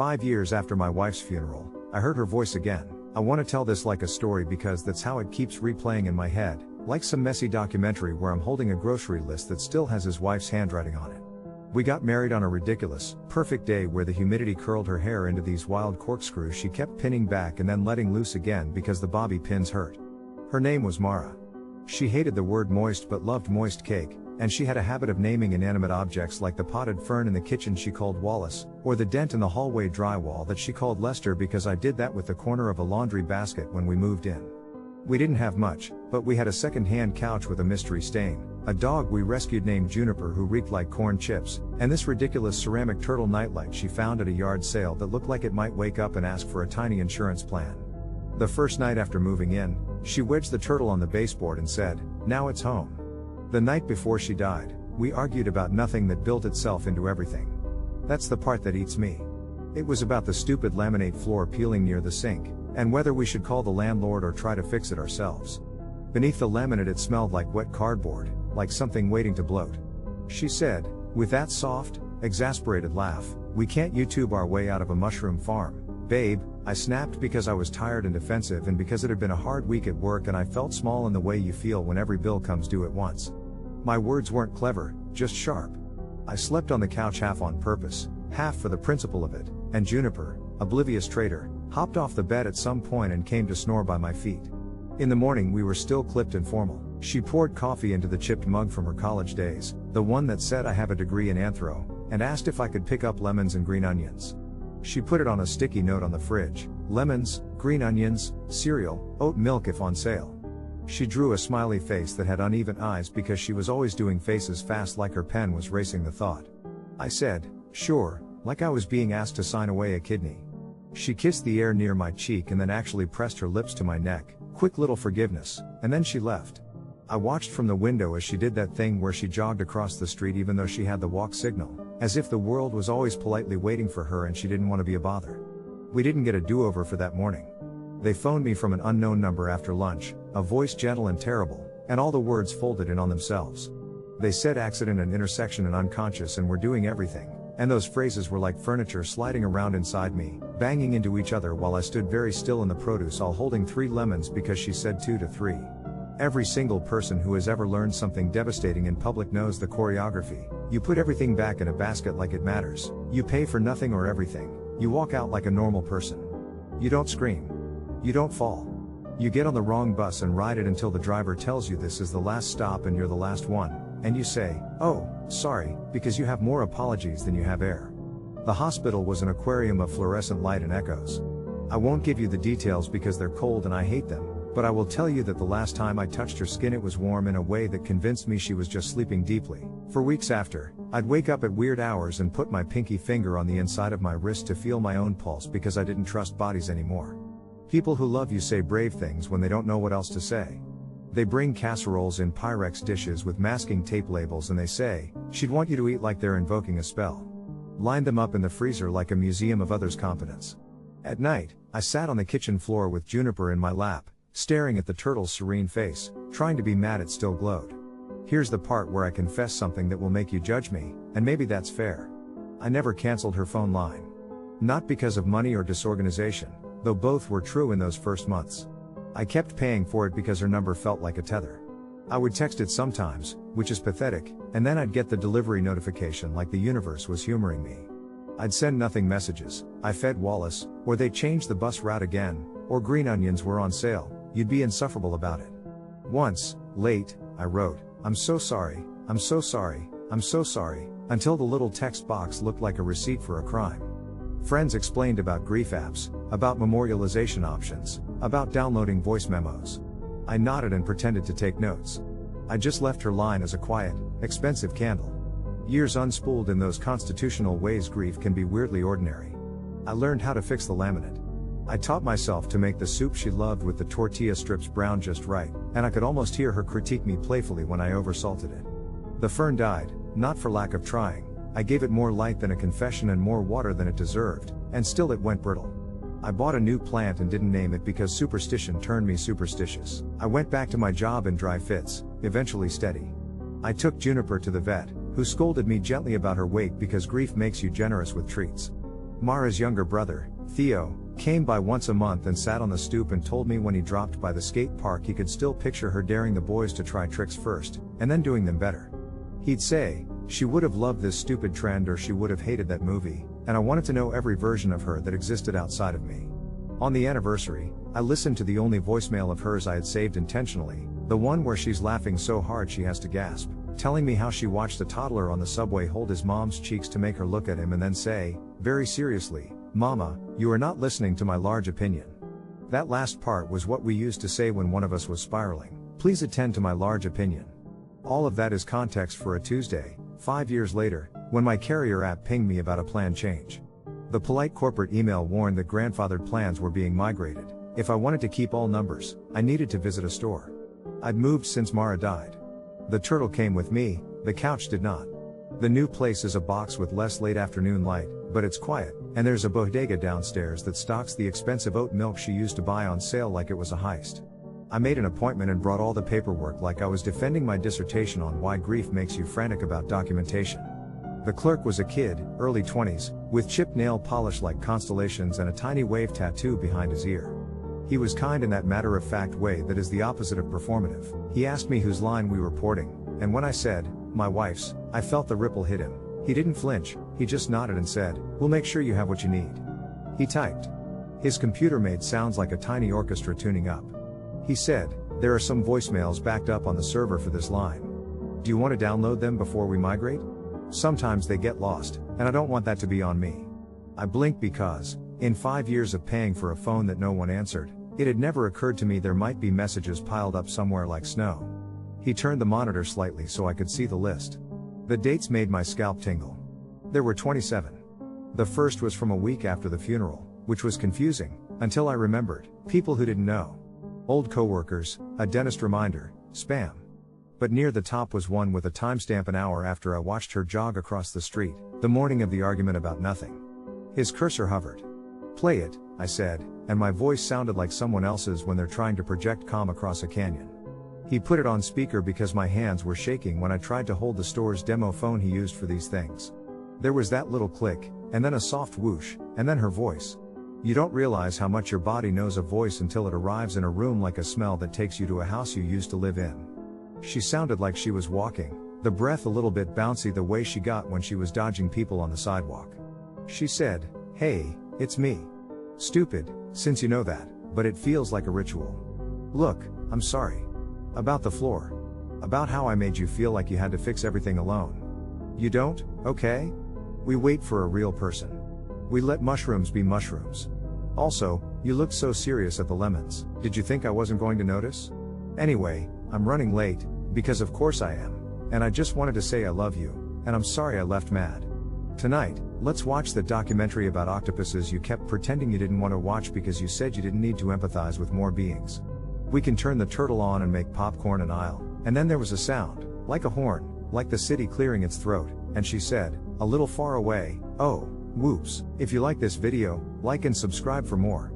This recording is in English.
5 years after my wife's funeral, I heard her voice again. I want to tell this like a story because that's how it keeps replaying in my head, like some messy documentary where I'm holding a grocery list that still has his wife's handwriting on it. We got married on a ridiculous, perfect day where the humidity curled her hair into these wild corkscrews she kept pinning back and then letting loose again because the bobby pins hurt. Her name was Mara. She hated the word moist but loved moist cake, and she had a habit of naming inanimate objects like the potted fern in the kitchen she called Wallace, or the dent in the hallway drywall that she called Lester because I did that with the corner of a laundry basket when we moved in. We didn't have much, but we had a second-hand couch with a mystery stain, a dog we rescued named Juniper who reeked like corn chips, and this ridiculous ceramic turtle nightlight she found at a yard sale that looked like it might wake up and ask for a tiny insurance plan. The first night after moving in, she wedged the turtle on the baseboard and said, "Now it's home." The night before she died, we argued about nothing that built itself into everything. That's the part that eats me. It was about the stupid laminate floor peeling near the sink, and whether we should call the landlord or try to fix it ourselves. Beneath the laminate it smelled like wet cardboard, like something waiting to bloat. She said, with that soft, exasperated laugh, "We can't YouTube our way out of a mushroom farm, babe." I snapped because I was tired and defensive and because it had been a hard week at work and I felt small in the way you feel when every bill comes due at once. My words weren't clever, just sharp. I slept on the couch half on purpose, half for the principle of it, and Juniper, oblivious traitor, hopped off the bed at some point and came to snore by my feet. In the morning we were still clipped and formal. She poured coffee into the chipped mug from her college days, the one that said I have a degree in anthro, and asked if I could pick up lemons and green onions. She put it on a sticky note on the fridge: lemons, green onions, cereal, oat milk if on sale. She drew a smiley face that had uneven eyes because she was always doing faces fast like her pen was racing the thought. I said, "Sure," like I was being asked to sign away a kidney. She kissed the air near my cheek and then actually pressed her lips to my neck, quick little forgiveness, and then she left. I watched from the window as she did that thing where she jogged across the street even though she had the walk signal, as if the world was always politely waiting for her and she didn't want to be a bother. We didn't get a do-over for that morning. They phoned me from an unknown number after lunch, a voice gentle and terrible, and all the words folded in on themselves. They said accident and intersection and unconscious and were doing everything, and those phrases were like furniture sliding around inside me, banging into each other while I stood very still in the produce aisle holding 3 lemons because she said 2 to 3. Every single person who has ever learned something devastating in public knows the choreography. You put everything back in a basket like it matters. You pay for nothing or everything. You walk out like a normal person. You don't scream. You don't fall. You get on the wrong bus and ride it until the driver tells you this is the last stop and you're the last one, and you say, "Oh, sorry," because you have more apologies than you have air. The hospital was an aquarium of fluorescent light and echoes. I won't give you the details because they're cold and I hate them, but I will tell you that the last time I touched her skin it was warm in a way that convinced me she was just sleeping deeply. For weeks after, I'd wake up at weird hours and put my pinky finger on the inside of my wrist to feel my own pulse because I didn't trust bodies anymore. People who love you say brave things when they don't know what else to say. They bring casseroles in Pyrex dishes with masking tape labels and they say, "She'd want you to eat," like they're invoking a spell. Line them up in the freezer like a museum of others' competence. At night, I sat on the kitchen floor with Juniper in my lap, staring at the turtle's serene face, trying to be mad it still glowed. Here's the part where I confess something that will make you judge me, and maybe that's fair. I never canceled her phone line. Not because of money or disorganization, though both were true in those first months. I kept paying for it because her number felt like a tether. I would text it sometimes, which is pathetic, and then I'd get the delivery notification like the universe was humoring me. I'd send nothing messages: "I fed Wallace," or "They changed the bus route again," or "Green onions were on sale." You'd be insufferable about it. Once, late, I wrote, "I'm so sorry, I'm so sorry, I'm so sorry," until the little text box looked like a receipt for a crime. Friends explained about grief apps, about memorialization options, about downloading voice memos. I nodded and pretended to take notes. I just left her line as a quiet, expensive candle. Years unspooled in those constitutional ways, grief can be weirdly ordinary. I learned how to fix the laminate. I taught myself to make the soup she loved with the tortilla strips brown just right, and I could almost hear her critique me playfully when I oversalted it. The fern died, not for lack of trying. I gave it more light than a confession and more water than it deserved, and still it went brittle. I bought a new plant and didn't name it because superstition turned me superstitious. I went back to my job in dry fits, eventually steady. I took Juniper to the vet, who scolded me gently about her weight because grief makes you generous with treats. Mara's younger brother, Theo, came by once a month and sat on the stoop and told me when he dropped by the skate park he could still picture her daring the boys to try tricks first, and then doing them better. He'd say, she would have loved this stupid trend or she would have hated that movie, and I wanted to know every version of her that existed outside of me. On the anniversary, I listened to the only voicemail of hers I had saved intentionally, the one where she's laughing so hard she has to gasp, telling me how she watched a toddler on the subway hold his mom's cheeks to make her look at him and then say, very seriously, "Mama, you are not listening to my large opinion." That last part was what we used to say when one of us was spiraling. Please attend to my large opinion. All of that is context for a Tuesday, 5 years later, when my carrier app pinged me about a plan change. The polite corporate email warned that grandfathered plans were being migrated. If I wanted to keep all numbers, I needed to visit a store. I'd moved since Mara died. The turtle came with me, the couch did not. The new place is a box with less late afternoon light, but it's quiet, and there's a bodega downstairs that stocks the expensive oat milk she used to buy on sale like it was a heist. I made an appointment and brought all the paperwork like I was defending my dissertation on why grief makes you frantic about documentation. The clerk was a kid, early 20s, with chipped nail polish like constellations and a tiny wave tattoo behind his ear. He was kind in that matter-of-fact way that is the opposite of performative. He asked me whose line we were porting, and when I said, my wife's, I felt the ripple hit him. He didn't flinch, he just nodded and said, we'll make sure you have what you need. He typed. His computer made sounds like a tiny orchestra tuning up. He said, there are some voicemails backed up on the server for this line. Do you want to download them before we migrate? Sometimes they get lost, and I don't want that to be on me. I blinked because, in 5 years of paying for a phone that no one answered, it had never occurred to me there might be messages piled up somewhere like snow. He turned the monitor slightly so I could see the list. The dates made my scalp tingle. There were 27. The first was from a week after the funeral, which was confusing, until I remembered, people who didn't know. Old coworkers, a dentist reminder, spam. But near the top was one with a timestamp an hour after I watched her jog across the street, the morning of the argument about nothing. His cursor hovered. Play it, I said, and my voice sounded like someone else's when they're trying to project calm across a canyon. He put it on speaker because my hands were shaking when I tried to hold the store's demo phone he used for these things. There was that little click, and then a soft whoosh, and then her voice. You don't realize how much your body knows a voice until it arrives in a room like a smell that takes you to a house you used to live in. She sounded like she was walking, the breath a little bit bouncy the way she got when she was dodging people on the sidewalk. She said, hey, it's me. Stupid, since you know that, but it feels like a ritual. Look, I'm sorry. About the floor. About how I made you feel like you had to fix everything alone. You don't, okay? We wait for a real person. We let mushrooms be mushrooms. Also, you looked so serious at the lemons. Did you think I wasn't going to notice? Anyway, I'm running late, because of course I am, and I just wanted to say I love you, and I'm sorry I left mad. Tonight, let's watch the documentary about octopuses you kept pretending you didn't want to watch because you said you didn't need to empathize with more beings. We can turn the turtle on and make popcorn and I'll, and then there was a sound, like a horn, like the city clearing its throat, and she said, a little far away, oh, whoops. If you like this video, like and subscribe for more.